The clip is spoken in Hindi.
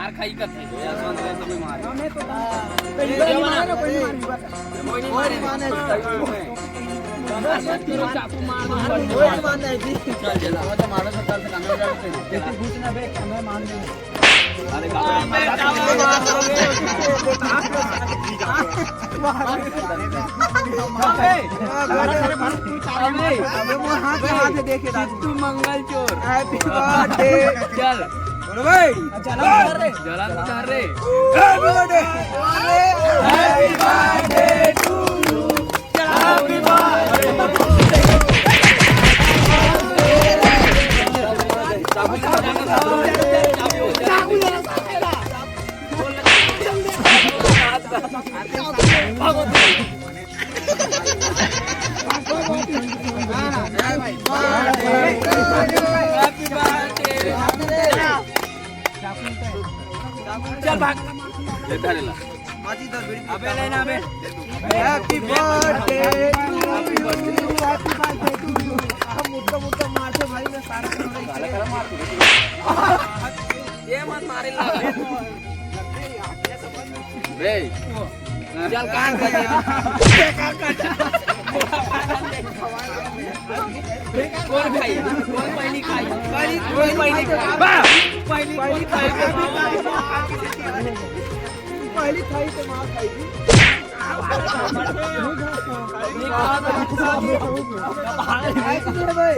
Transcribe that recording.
मार खाई का थे तुम्हें मार हमें तो कोई नहीं मारे कोई नहीं माने चाकू मार दो कोई नहीं माने जी चल चला तो मारो सरकार से कामे उड़ा के देखो घुसना बे हमें मान ले अरे हाथ देखे तू मंगल चोर हैप्पी बर्थडे चल भाई चला जला उतार रे happy birthday to you happy चल भाग लेता रे ला अबे लेना अबे happy birthday happy birthday to you हम मुद्दा मुद्दा मारते भाई मैं सारा ये मत मारे ला बे चल काट दे कौन खाई कौन पहली खाई कौन पहली पहली खाई पहली खाई तो मां खाएगी भाई